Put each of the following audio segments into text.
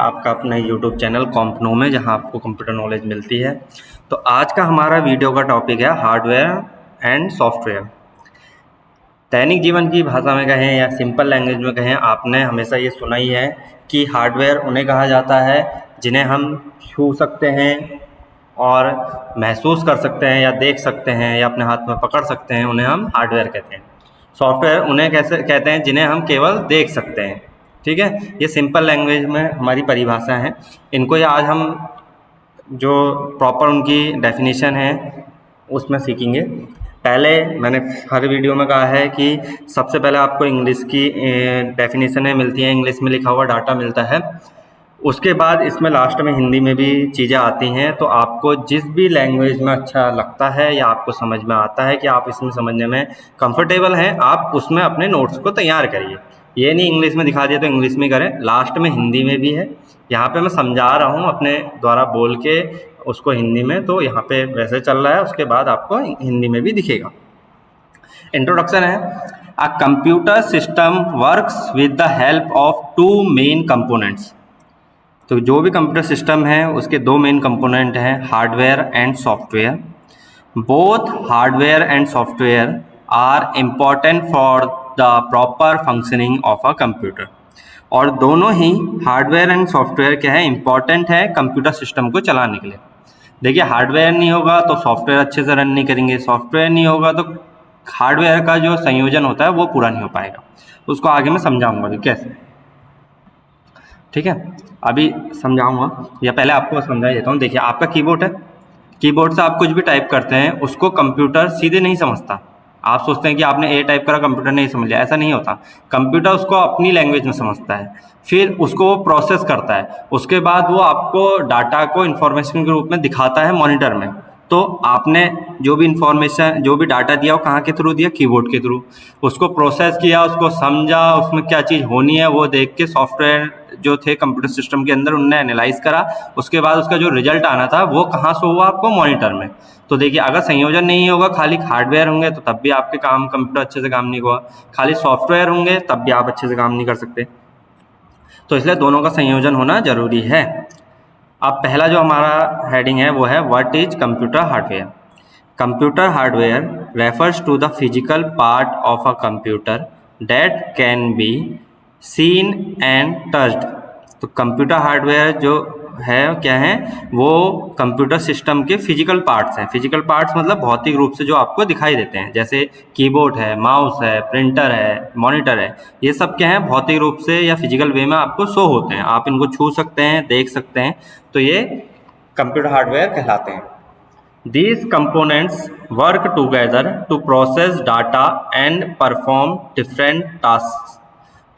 आपका अपना YouTube channel कॉम्पनो में, जहां आपको कंप्यूटर नॉलेज मिलती है। तो आज का हमारा वीडियो का टॉपिक है हार्डवेयर एंड सॉफ्टवेयर। दैनिक जीवन की भाषा में कहें या सिंपल लैंग्वेज में कहें, आपने हमेशा ये सुना ही है कि हार्डवेयर उन्हें कहा जाता है जिन्हें हम छू सकते हैं और महसूस कर सकते हैं या देख सकते हैं या अपने हाथ में पकड़ सकते हैं, उन्हें हम हार्डवेयर कहते हैं। सॉफ्टवेयर उन्हें कैसे कहते हैं जिन्हें हम केवल देख सकते हैं। ठीक है, ये सिंपल लैंग्वेज में हमारी परिभाषा है। इनको या आज हम जो प्रॉपर उनकी डेफिनेशन है उसमें सीखेंगे। पहले मैंने हर वीडियो में कहा है कि सबसे पहले आपको इंग्लिश की डेफिनेशनें मिलती हैं, इंग्लिश में लिखा हुआ डाटा मिलता है। उसके बाद इसमें लास्ट में हिंदी में भी चीज़ें आती हैं। तो आपको जिस भी लैंग्वेज में अच्छा लगता है या आपको समझ में आता है कि आप इसमें समझने में कंफर्टेबल हैं, आप उसमें अपने नोट्स को तैयार करिए। ये नहीं इंग्लिश में दिखा दिया तो इंग्लिश में करें, लास्ट में हिंदी में भी है। यहाँ पे मैं समझा रहा हूँ अपने द्वारा बोल के उसको हिंदी में, तो यहाँ पे वैसे चल रहा है, उसके बाद आपको हिंदी में भी दिखेगा। इंट्रोडक्शन है, a computer system works with the help of two main components. तो जो भी कंप्यूटर सिस्टम है उसके दो मेन कंपोनेंट हैं, hardware and software. Both hardware and software are important for the proper functioning of a computer. और दोनों ही hardware and software क्या है, इम्पॉर्टेंट है कंप्यूटर सिस्टम को चलाने के लिए। देखिए, हार्डवेयर नहीं होगा तो सॉफ्टवेयर अच्छे से रन नहीं करेंगे, सॉफ्टवेयर नहीं होगा तो हार्डवेयर का जो संयोजन होता है वो पूरा नहीं हो पाएगा। उसको आगे मैं समझाऊंगा कि कैसे। ठीक है, अभी समझाऊंगा या पहले आपको समझा देता हूँ। देखिए, आपका कीबोर्ड है, कीबोर्ड से आप कुछ भी टाइप करते हैं उसको कंप्यूटर सीधे नहीं समझता। आप सोचते हैं कि आपने ए टाइप करा, कंप्यूटर नहीं समझ लिया, ऐसा नहीं होता। कंप्यूटर उसको अपनी लैंग्वेज में समझता है, फिर उसको वो प्रोसेस करता है, उसके बाद वो आपको डाटा को इन्फॉर्मेशन के रूप में दिखाता है मॉनिटर में। तो आपने जो भी इंफॉर्मेशन, जो भी डाटा दिया, वो कहाँ के थ्रू दिया, कीबोर्ड के थ्रू। उसको प्रोसेस किया, उसको समझा, उसमें क्या चीज़ होनी है वो देख के सॉफ्टवेयर जो थे कंप्यूटर सिस्टम के अंदर उनने एनालाइज करा। उसके बाद उसका जो रिजल्ट आना था वो कहाँ से हुआ, आपको मॉनिटर में। तो देखिए, अगर संयोजन नहीं होगा, खाली हार्डवेयर होंगे तो तब भी आपके काम कंप्यूटर अच्छे से काम नहीं होगा, खाली सॉफ्टवेयर होंगे तब भी आप अच्छे से काम नहीं कर सकते। तो इसलिए दोनों का संयोजन होना जरूरी है। अब पहला जो हमारा हेडिंग है वो है what is computer hardware. Computer hardware refers to the physical part of a computer that can be seen and touched. तो कंप्यूटर हार्डवेयर जो है क्या है, वो कंप्यूटर सिस्टम के फिजिकल पार्ट्स हैं। फिजिकल पार्ट्स मतलब भौतिक रूप से जो आपको दिखाई देते हैं, जैसे कीबोर्ड है, माउस है, प्रिंटर है, मॉनिटर है। ये सब क्या है, भौतिक रूप से या फिजिकल वे में आपको शो होते हैं, आप इनको छू सकते हैं, देख सकते हैं। तो ये कंप्यूटर हार्डवेयर कहलाते हैं। These components work together to process data and perform different tasks।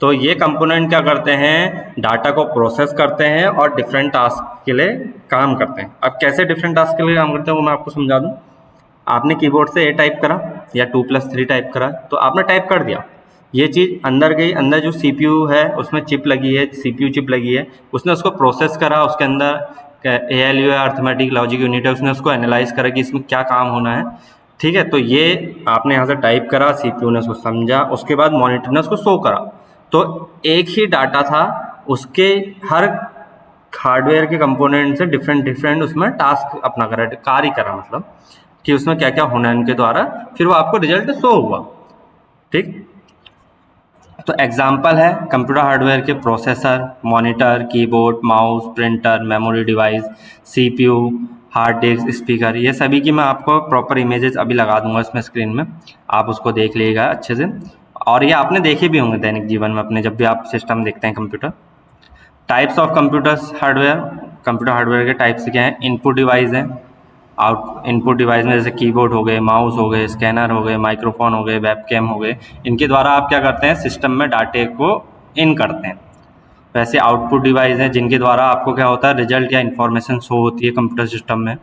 तो ये कंपोनेंट क्या करते हैं, डाटा को प्रोसेस करते हैं और डिफरेंट टास्क के लिए काम करते हैं। अब कैसे डिफरेंट टास्क के लिए काम करते हैं वो मैं आपको समझा दूं। आपने कीबोर्ड से ए टाइप करा या 2+3 टाइप करा, तो आपने टाइप कर दिया, ये चीज़ अंदर गई, अंदर जो सीपीयू है उसमें चिप लगी है, सीपीयू चिप लगी है, उसने उसको प्रोसेस करा, उसके अंदर ALU है, अर्थमेटिक लॉजिक यूनिट है, उसने उसको एनालाइज करा कि इसमें क्या काम होना है। ठीक है, तो ये आपने यहाँ से टाइप करा, सीपीयू ने उसको समझा, उसके बाद मॉनिटर ने उसको शो करा। तो एक ही डाटा था, उसके हर हार्डवेयर के कंपोनेंट से डिफरेंट उसमें टास्क अपना करा, कार्य करा, मतलब कि उसमें क्या क्या होना है उनके द्वारा, फिर वो आपको रिजल्ट शो हुआ। ठीक, तो एग्जाम्पल है कंप्यूटर हार्डवेयर के processor, monitor, keyboard, mouse, printer, memory device, CPU, hard disk, speaker. ये सभी की मैं आपको प्रॉपर इमेजेस अभी लगा दूंगा इसमें स्क्रीन में, आप उसको देख लीजिएगा अच्छे से। और ये आपने देखे भी होंगे दैनिक जीवन में अपने, जब भी आप सिस्टम देखते हैं computer. Types of computers hardware, computer hardware के टाइप्स क्या हैं, इनपुट डिवाइस है, आउट इनपुट डिवाइस में जैसे कीबोर्ड हो गए, माउस हो गए, स्कैनर हो गए, माइक्रोफोन हो गए, वेबकैम हो गए। इनके द्वारा आप क्या करते हैं, सिस्टम में डाटे को इन करते हैं। वैसे आउटपुट डिवाइस हैं जिनके द्वारा आपको क्या होता है, रिजल्ट या इन्फॉर्मेशन शो होती है कंप्यूटर सिस्टम में।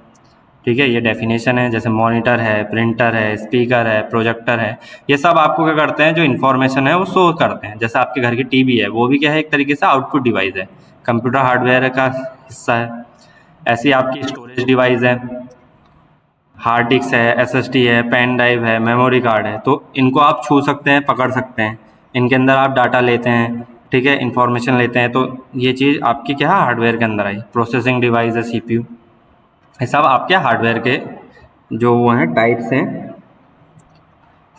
ठीक है, ये डेफिनेशन है, जैसे मॉनिटर है, प्रिंटर है, स्पीकर है, प्रोजेक्टर है, ये सब आपको क्या करते हैं, जो इन्फॉर्मेशन है वो शो करते हैं। जैसे आपके घर की टीवी है, वो भी क्या है, एक तरीके से आउटपुट डिवाइस है, कंप्यूटर हार्डवेयर का हिस्सा है। ऐसी आपकी स्टोरेज डिवाइस है, हार्ड डिस्क है, SSD है, पेन ड्राइव है, मेमोरी कार्ड है। तो इनको आप छू सकते हैं, पकड़ सकते हैं, इनके अंदर आप डाटा लेते हैं, ठीक है, इंफॉर्मेशन लेते हैं, तो ये चीज़ आपकी क्या है, हार्डवेयर के अंदर आई। प्रोसेसिंग डिवाइस है CPU, ये सब आपके हार्डवेयर के जो वो हैं टाइप्स हैं।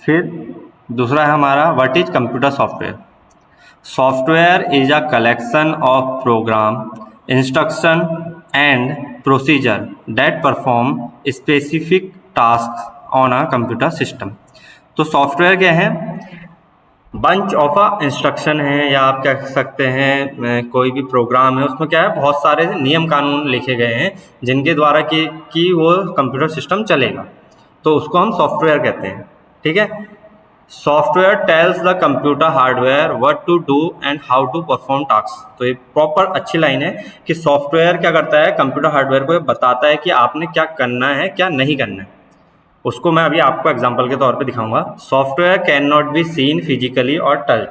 फिर दूसरा है हमारा what is computer software. Software is a collection of program, instruction and procedure that perform specific task on a computer system. तो सॉफ्टवेयर क्या है, बंच ऑफ अ इंस्ट्रक्शन है, या आप कह सकते हैं कोई भी प्रोग्राम है, उसमें क्या है, बहुत सारे नियम कानून लिखे गए हैं जिनके द्वारा कि वो कंप्यूटर सिस्टम चलेगा, तो उसको हम सॉफ्टवेयर कहते हैं। ठीक है, software tells the computer hardware what to do and how to perform task. तो ये प्रॉपर अच्छी लाइन है कि सॉफ्टवेयर क्या करता है, कंप्यूटर हार्डवेयर को ये बताता है कि आपने क्या करना है, क्या नहीं करना है। उसको मैं अभी आपको एग्जांपल के तौर पे दिखाऊंगा। Software can not be seen physically और टच्ड।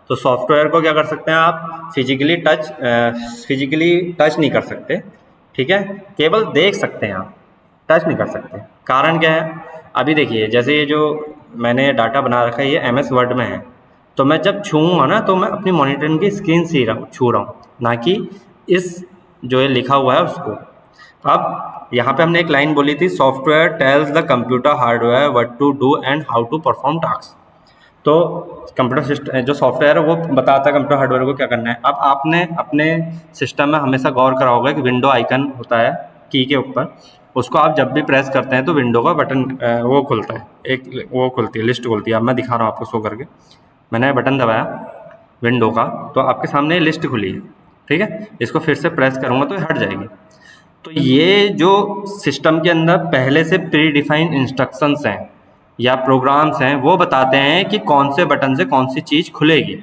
तो सॉफ्टवेयर को क्या कर सकते हैं आप, फिजिकली टच नहीं कर सकते, ठीक है, केवल देख सकते हैं आप, टच नहीं कर सकते। कारण क्या है, अभी देखिए जैसे ये जो मैंने डाटा बना रखा है ये MS वर्ड में है, तो मैं जब छूऊंगा ना तो मैं अपनी मॉनिटरिंग की स्क्रीन से छू रहा हूँ, ना कि इस जो ये लिखा हुआ है उसको। अब यहाँ पे हमने एक लाइन बोली थी, software tells the computer hardware what to do and how to perform task. तो कंप्यूटर सिस्टम जो सॉफ्टवेयर है वो बताता है कंप्यूटर हार्डवेयर को क्या करना है। अब आपने अपने सिस्टम में हमेशा गौर करा होगा कि विंडो आइकन होता है की के ऊपर, उसको आप जब भी प्रेस करते हैं तो विंडो का बटन वो खुलता है, एक वो खुलती है, लिस्ट खुलती है। अब मैं दिखा रहा हूँ आपको शो करके, मैंने बटन दबाया विंडो का तो आपके सामने लिस्ट खुली है, ठीक है, इसको फिर से प्रेस करूँगा तो हट जाएगी। तो ये जो सिस्टम के अंदर पहले से प्री डिफाइंड इंस्ट्रक्शंस हैं या प्रोग्राम्स हैं, वो बताते हैं कि कौन से बटन से कौन सी चीज़ खुलेगी।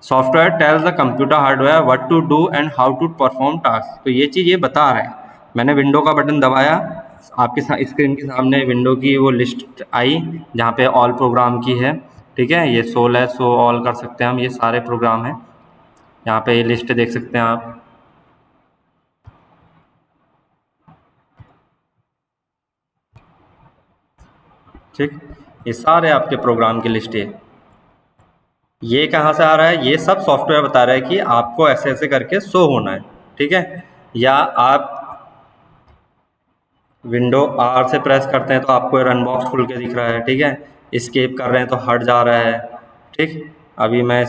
Software tells the computer hardware what to do and how to perform task. तो ये चीज़ ये बता रहा है। मैंने विंडो का बटन दबाया, आपके स्क्रीन के सामने विंडो की वो लिस्ट आई जहाँ पे ऑल प्रोग्राम की है, ठीक है, ये सोल है, सो ऑल कर सकते हैं हम, ये सारे प्रोग्राम हैं, यहाँ पे ये लिस्ट देख सकते हैं आप। ठीक, ये सारे आपके प्रोग्राम की लिस्ट है। ये कहाँ से आ रहा है, ये सब सॉफ्टवेयर बता रहा है कि आपको ऐसे ऐसे करके शो होना है, ठीक है। या आप विंडो R से प्रेस करते हैं तो आपको रन बॉक्स खुल के दिख रहा है, ठीक है, एस्केप कर रहे हैं तो हट जा रहा है। ठीक, अभी मैं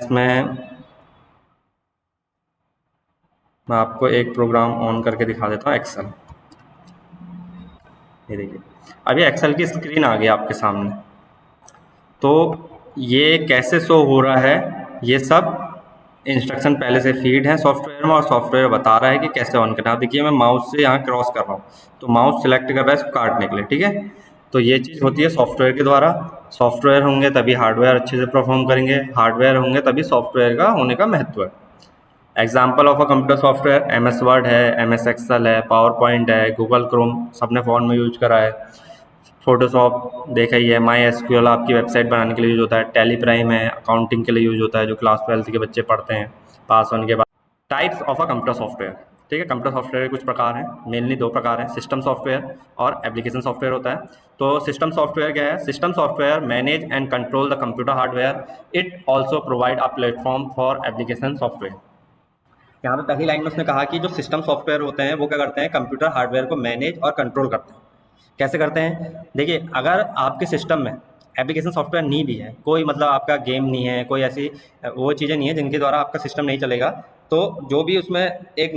आपको एक प्रोग्राम ऑन करके दिखा देता हूँ, एक्सेल। ये देखिए अभी एक्सेल की स्क्रीन आ गई आपके सामने। तो ये कैसे शो हो रहा है, ये सब इंस्ट्रक्शन पहले से फीड है सॉफ्टवेयर में, और सॉफ्टवेयर बता रहा है कि कैसे ऑन करना है। देखिए मैं माउस से यहाँ क्रॉस कर रहा हूँ तो माउस सिलेक्ट कर रहा है इसको काटने के लिए, ठीक है। तो ये चीज़ होती है सॉफ्टवेयर के द्वारा। सॉफ्टवेयर होंगे तभी हार्डवेयर अच्छे से परफॉर्म करेंगे, हार्डवेयर होंगे तभी सॉफ्टवेयर का होने का महत्व है। Example of a computer software MS word है, MS एक्सेल है, पावर पॉइंट है, गूगल क्रोम सबने फ़ोन में यूज करा है, फोटोशॉप देखा ही है, MySQL आपकी वेबसाइट बनाने के लिए यूज होता है, टैली प्राइम है अकाउंटिंग के लिए यूज होता है जो क्लास 12 के बच्चे पढ़ते हैं पास होने के बाद। Types of a computer software, ठीक है, कंप्यूटर सॉफ्टवेयर के कुछ प्रकार हैं, मेनली दो प्रकार हैं, सिस्टम सॉफ्टवेयर और एप्लीकेशन सॉफ्टवेयर होता है। तो सिस्टम सॉफ्टवेयर क्या है, system software manage and control the computer hardware, it also provide a platform for application software. यहाँ पे पहली लाइन में उसने कहा कि जो सिस्टम सॉफ्टवेयर होते हैं वो क्या करते हैं, कंप्यूटर हार्डवेयर को मैनेज और कंट्रोल करते हैं। कैसे करते हैं, देखिए अगर आपके सिस्टम में एप्लीकेशन सॉफ्टवेयर नहीं भी है, कोई मतलब आपका गेम नहीं है, कोई ऐसी वो चीज़ें नहीं है जिनके द्वारा आपका सिस्टम नहीं चलेगा, तो जो भी उसमें एक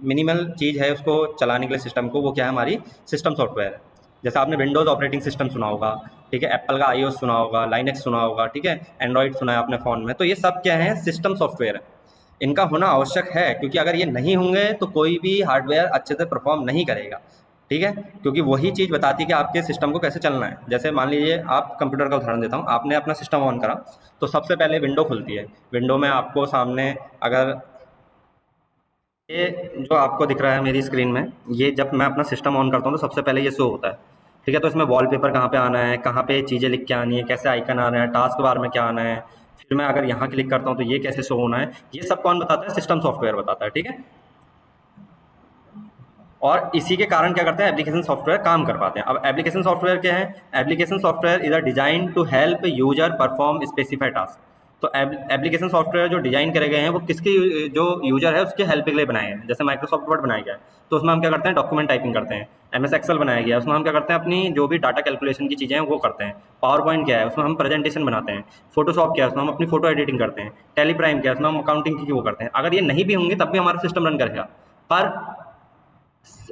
मिनिमल चीज़ है उसको चलाने के लिए सिस्टम को, वो क्या है, हमारी सिस्टम सॉफ्टवेयर है। जैसे आपने विंडोज़ ऑपरेटिंग सिस्टम सुना होगा, ठीक है, एप्पल का iOS सुना होगा, लाइनेक्स सुना होगा, ठीक है, एंड्रॉइड सुना है आपने फ़ोन में, तो ये सब क्या है, सिस्टम सॉफ्टवेयर है। इनका होना आवश्यक है क्योंकि अगर ये नहीं होंगे तो कोई भी हार्डवेयर अच्छे से परफॉर्म नहीं करेगा, ठीक है, क्योंकि वही चीज़ बताती है कि आपके सिस्टम को कैसे चलना है। जैसे मान लीजिए आप कंप्यूटर का उदाहरण देता हूँ, आपने अपना सिस्टम ऑन करा तो सबसे पहले विंडो खुलती है, विंडो में आपको सामने अगर ये जो आपको दिख रहा है मेरी स्क्रीन में, ये जब मैं अपना सिस्टम ऑन करता हूँ तो सबसे पहले ये शो होता है, ठीक है। तो इसमें वॉलपेपर कहाँ पे आना है, कहाँ पे चीज़ें लिख के आनी है, कैसे आइकन आ रहे हैं, टास्क बार में क्या आना है, फिर मैं अगर यहाँ क्लिक करता हूँ तो ये कैसे शो होना है, ये सब कौन बताता है, सिस्टम सॉफ्टवेयर बताता है, ठीक है। और इसी के कारण क्या करते हैं, एप्लीकेशन सॉफ्टवेयर काम कर पाते हैं। अब एप्लीकेशन सॉफ्टवेयर क्या है, application software is a design to help user perform specified task. तो एप्लीकेशन सॉफ्टवेयर जो डिजाइन करे गए हैं वो किसके जो यूजर है उसके हेल्प के लिए बनाए हैं। जैसे माइक्रोसॉफ्ट वर्ड बनाया गया है तो उसमें हम क्या करते हैं, डॉक्यूमेंट टाइपिंग करते हैं। MS एक्सेल बनाया गया है उसमें हम क्या करते हैं, अपनी जो भी डाटा कैलकुलेशन की चीज़ें हैं वो करते हैं। पावर पॉइंट क्या है, उसमें हम प्रेजेंटेशन बनाते हैं। फोटोशॉप क्या है, उसमें हम अपनी फोटो एडिटिंग करते हैं। टेलीप्राइम क्या है, उसमें हम अकाउंटिंग की वो करते हैं। अगर ये नहीं भी होंगे तब भी हमारा सिस्टम रन करेगा, पर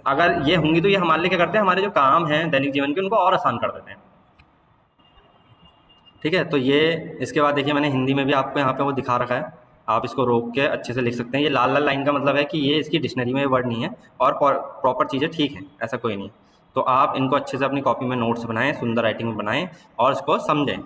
अगर ये होंगी तो ये हमारे लिए क्या करते हैं, हमारे जो काम हैं दैनिक जीवन के उनको और आसान कर देते हैं। ठीक है, तो ये इसके बाद देखिए मैंने हिंदी में भी आपको यहाँ पे वो दिखा रखा है, आप इसको रोक के अच्छे से लिख सकते हैं। ये लाल लाल लाइन का मतलब है कि ये इसकी डिक्शनरी में वर्ड नहीं है और प्रॉपर चीज़ें ठीक हैं, ऐसा कोई नहीं। तो आप इनको अच्छे से अपनी कॉपी में नोट्स बनाएं, सुंदर राइटिंग में बनाएं और इसको समझें।